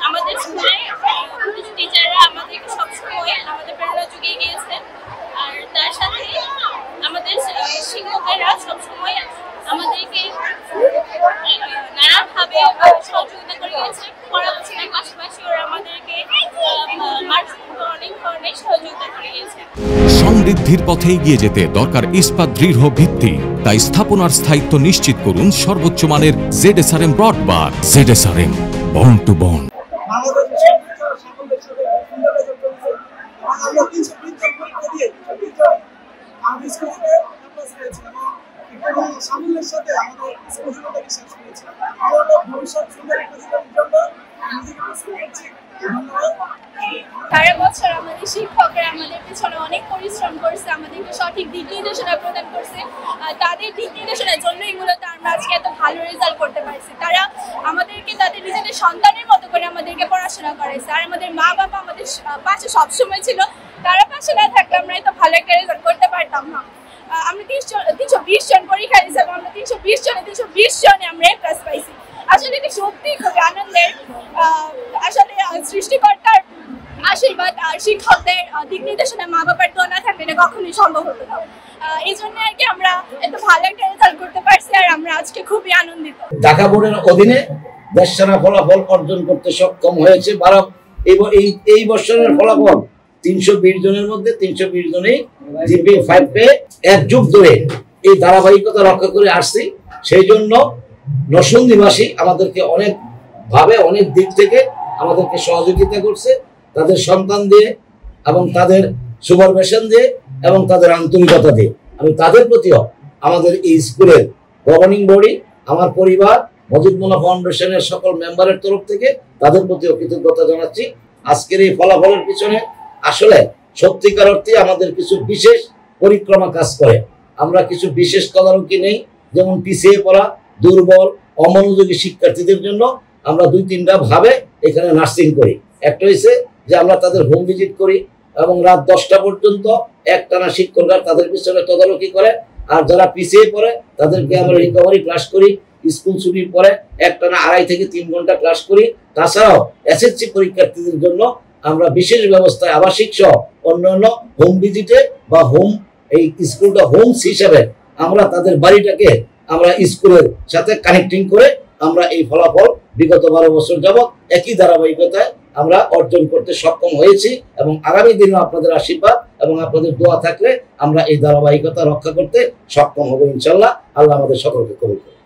আমাদের স্কুলে টিচাররা আমাদেরকে সবসময় আমাদের প্রেরণা জুগিয়ে গিয়েছে। আর তার সাথে আমাদের শিক্ষকেরা সবসময় আমাদেরকে নানাভাবে সহযোগিতা করে গিয়েছে। পড়াশোনার পাশাপাশি ওরা আমাদেরকে অনেক ধরনের সহযোগিতা করে গিয়েছে। সমৃদ্ধির পথে এগিয়ে যেতে দরকার ইস্পাত দৃঢ় ভিত্তি। তাই স্থাপনার স্থায়িত্ব নিশ্চিত করুন সর্বোচ্চ মানের ZSRM ব্রডবার। ZSRM bond to bond. সারা বছর আমাদের শিক্ষকরা আমাদের পিছনে অনেক পরিশ্রম করছে, আমাদেরকে সঠিক দিক নির্দেশনা প্রদান করছে। তাদের দিক নির্দেশনার জন্যই মূলত আমরা আজকে এত ভালো রেজাল্ট করতে পারছি। তারা আমাদেরকে তাদের নিজেদের সন্তানের মতো করে আমাদেরকে পড়াশোনা করেছে। আর আমাদের মা বাবা আমাদের পাশে সবসময় ছিল। তারা পাশে না থাকলে আমরা এত ভালো একটা রেজাল্ট করতে পারতাম না। আমরা 320 জন পরীক্ষা দিয়েছিলাম, আমরা 320 জনে আমরা A+ পাইছি। আসলে এটা সত্যি খুব আনন্দের। আসলে সৃষ্টিকর্তার আশীর্বাদ আর শিক্ষকদের দিক নির্দেশনা, মা বাবার দোয়া না থাকলে এটা কখনোই সম্ভব হতো না। এই জন্য আর কি আমরা এত ভালো একটা রেজাল্ট করতে পারছি আর আমরা আজকে খুবই আনন্দিত। ঢাকা বোর্ডের অধীনে দেশসেরা ফলাফল অর্জন করতে সক্ষম হয়েছে। এই বছরের ফলাফল 320 জনের মধ্যে 320 জনেই GPA-5 পেয়ে এক যুগ ধরে এই ধারাবাহিকতা রক্ষা করে আসছি। সেই জন্য নরসিংদীবাসী আমাদেরকে অনেক ভাবে অনেক দিক থেকে আমাদেরকে সহযোগিতা করছে, তাদের সন্তান দিয়ে এবং তাদের সুপারভিশন দিয়ে এবং তাদের আন্তরিকতা দিয়ে। আমি তাদের প্রতিও আমাদের এই স্কুলের গভর্নিং বডি, আমার পরিবার, মজিদ মোল্লা ফাউন্ডেশনের সকল মেম্বারের তরফ থেকে তাদের প্রতিও কৃতজ্ঞতা জানাচ্ছি। আজকের এই ফলাফলের পিছনে আসলে সত্যিকার অর্থে আমাদের কিছু বিশেষ পরিক্রমা কাজ করে। আমরা কিছু বিশেষ তদারকি নেই, যেমন পিছিয়ে পড়া, দুর্বল, অমনোযোগী শিক্ষার্থীদের জন্য আমরা 2-3টা ভাবে এখানে নার্সিং করি। একটা হয়েছে যে আমরা তাদের হোম ভিজিট করি এবং রাত 10টা পর্যন্ত একটানা শিক্ষকরা তাদের পিছনে তদারকি করে। আর যারা পিছিয়ে পড়ে তাদেরকে আমরা রিকভারি ক্লাস করি। স্কুল ছুটির পরে একটানা 2.5 থেকে 3 ঘন্টা ক্লাস করি। তাছাড়াও SSC পরীক্ষার্থীদের জন্য আমরা বিশেষ ব্যবস্থায় আবাসিক সহ অন্যান্য হোম ভিজিটে বা এই স্কুলটা হোমস হিসাবে আমরা তাদের বাড়িটাকে আমরা স্কুলের সাথে কানেক্টিং করে আমরা এই ফলাফল বিগত 12 বছর যাবৎ একই ধারাবাহিকতায় আমরা অর্জন করতে সক্ষম হয়েছি এবং আগামী দিনে আপনাদের আশীর্বাদ এবং আপনাদের দোয়া থাকলে আমরা এই ধারাবাহিকতা রক্ষা করতে সক্ষম হব ইনশাআল্লাহ। আল্লাহ আমাদের সকলকে কবুল করুন।